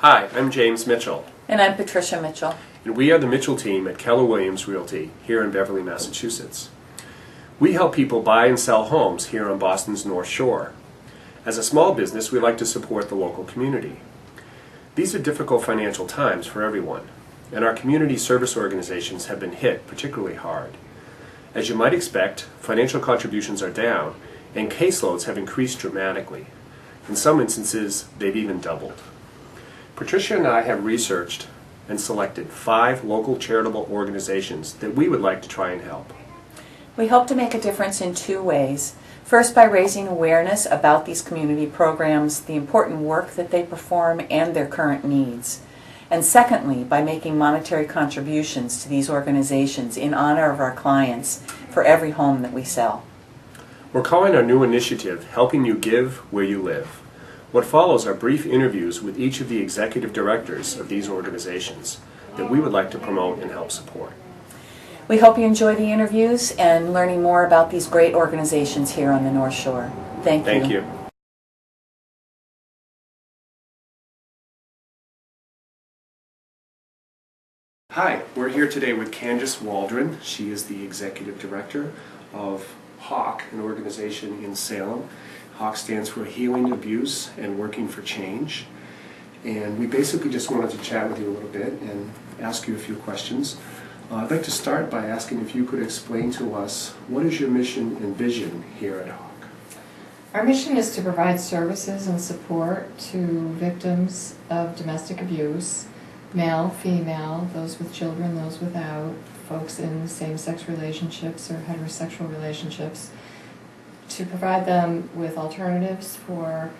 Hi, I'm James Mitchell, And I'm Patricia Mitchell. and we are the Mitchell team at Keller Williams Realty here in Beverly, Massachusetts. We help people buy and sell homes here on Boston's North Shore. As a small business, we like to support the local community. These are difficult financial times for everyone, and our community service organizations have been hit particularly hard. As you might expect, financial contributions are down, and caseloads have increased dramatically. In some instances, they've even doubled. Patricia and I have researched and selected 5 local charitable organizations that we would like to try and help. We hope to make a difference in 2 ways. First, by raising awareness about these community programs, the important work that they perform, and their current needs. And secondly, by making monetary contributions to these organizations in honor of our clients for every home that we sell. We're calling our new initiative Helping You Give Where You Live. What follows are brief interviews with each of the executive directors of these organizations that we would like to promote and help support. We hope you enjoy the interviews and learning more about these great organizations here on the North Shore. Thank you. Thank you. Hi, we're here today with Candace Waldron. She is the executive director of HAWC, an organization in Salem. HAWC stands for Healing Abuse and Working for Change. And we basically just wanted to chat with you a little bit and ask you a few questions. I'd like to start by asking if you could explain to us what is your mission and vision here at HAWC? Our mission is to provide services and support to victims of domestic abuse, male, female, those with children, those without, folks in same-sex relationships or heterosexual relationships, to provide them with alternatives for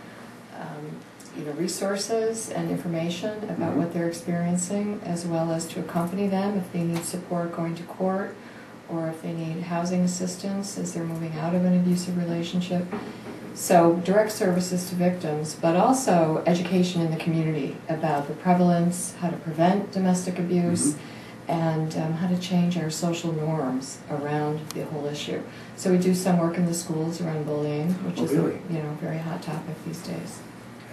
resources and information about what they're experiencing, as well as to accompany them if they need support going to court or if they need housing assistance as they're moving out of an abusive relationship. So direct services to victims, but also education in the community about the prevalence, how to prevent domestic abuse, and how to change our social norms around the whole issue. So we do some work in the schools around bullying, which is really? a very hot topic these days.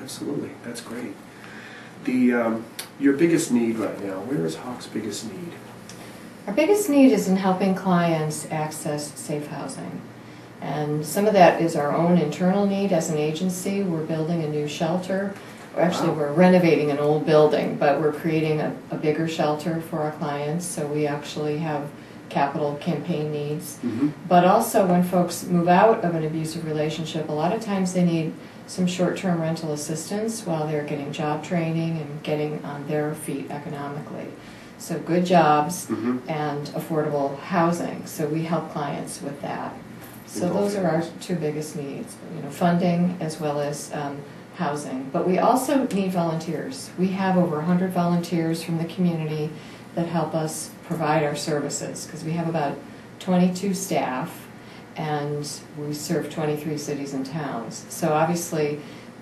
Absolutely, that's great. Your biggest need right now, where is HAWC's biggest need? Our biggest need is in helping clients access safe housing. And some of that is our own internal need as an agency. We're building a new shelter. Actually, we're renovating an old building, but we're creating a bigger shelter for our clients, so we actually have capital campaign needs. But also when folks move out of an abusive relationship, a lot of times they need some short-term rental assistance while they're getting job training and getting on their feet economically. So good jobs and affordable housing, so we help clients with that. So those are our 2 biggest needs, funding as well as housing. But we also need volunteers. We have over 100 volunteers from the community that help us provide our services, because we have about 22 staff and we serve 23 cities and towns. So obviously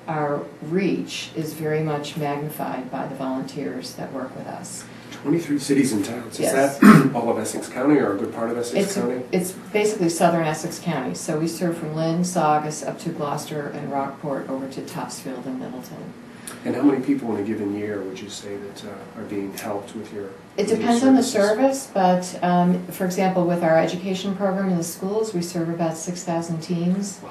our reach is very much magnified by the volunteers that work with us. 23 cities and towns. Yes. Is that all of Essex County or a good part of Essex County? It's basically Southern Essex County. So we serve from Lynn, Saugus, up to Gloucester and Rockport, over to Topsfield and Middleton. And how many people in a given year would you say that are being helped with your It depends on the service, but for example, with our education program in the schools, we serve about 6,000 teens. Wow.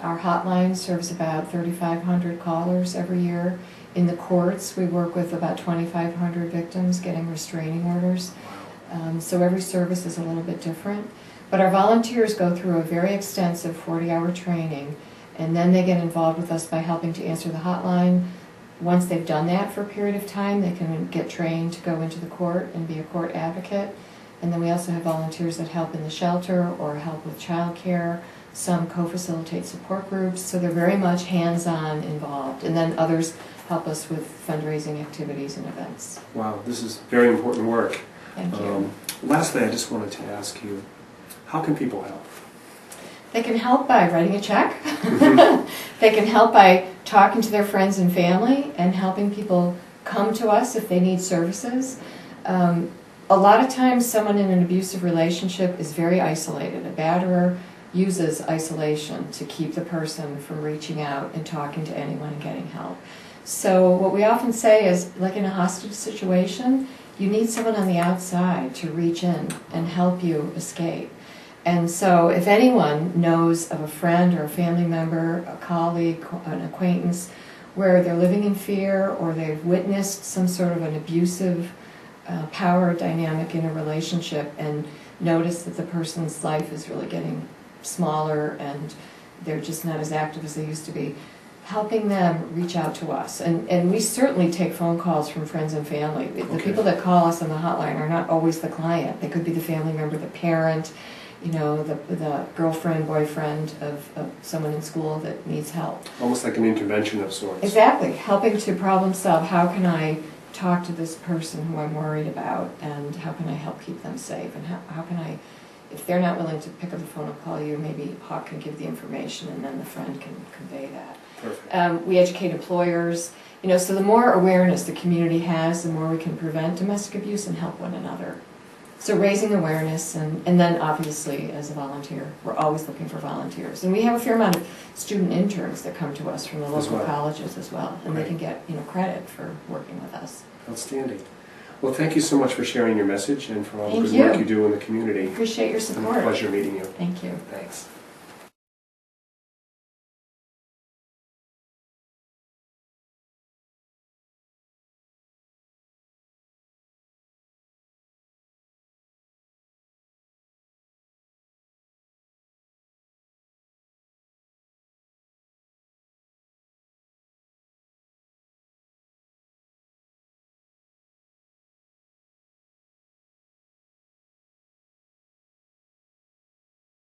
Our hotline serves about 3,500 callers every year. In the courts, we work with about 2,500 victims getting restraining orders. So every service is a little bit different. But our volunteers go through a very extensive 40-hour training, and then they get involved with us by helping to answer the hotline. Once they've done that for a period of time, they can get trained to go into the court and be a court advocate. And then we also have volunteers that help in the shelter or help with child care. Some co-facilitate support groups, so they're very much hands-on involved. And then others help us with fundraising activities and events. Wow, this is very important work. Thank you. Lastly, I just wanted to ask you, how can people help? They can help by writing a check. They can help by talking to their friends and family and helping people come to us if they need services. A lot of times someone in an abusive relationship is very isolated. A batterer uses isolation to keep the person from reaching out and talking to anyone and getting help. So what we often say is, like in a hostage situation, you need someone on the outside to reach in and help you escape. And so if anyone knows of a friend or a family member, a colleague, an acquaintance, where they're living in fear or they've witnessed some sort of an abusive power dynamic in a relationship and notice that the person's life is really getting smaller and they're just not as active as they used to be, helping them reach out to us. And we certainly take phone calls from friends and family. The people that call us on the hotline are not always the client. They could be the family member, the parent, you know, the girlfriend, boyfriend of someone in school that needs help. Almost like an intervention of sorts. Exactly. Helping to problem solve. How can I talk to this person who I'm worried about, and how can I help keep them safe? And how can I, if they're not willing to pick up the phone and call you, maybe HAWC can give the information and then the friend can convey that. Perfect. We educate employers, you know, so the more awareness the community has, the more we can prevent domestic abuse and help one another. So raising awareness, and then obviously as a volunteer, we're always looking for volunteers. And we have a fair amount of student interns that come to us from the local colleges as well, and they can get, you know, credit for working with us. Outstanding. Well, thank you so much for sharing your message and for all the Thank good you. work you do in the community. Appreciate your It's been support. a pleasure meeting you. Thank you. Thanks.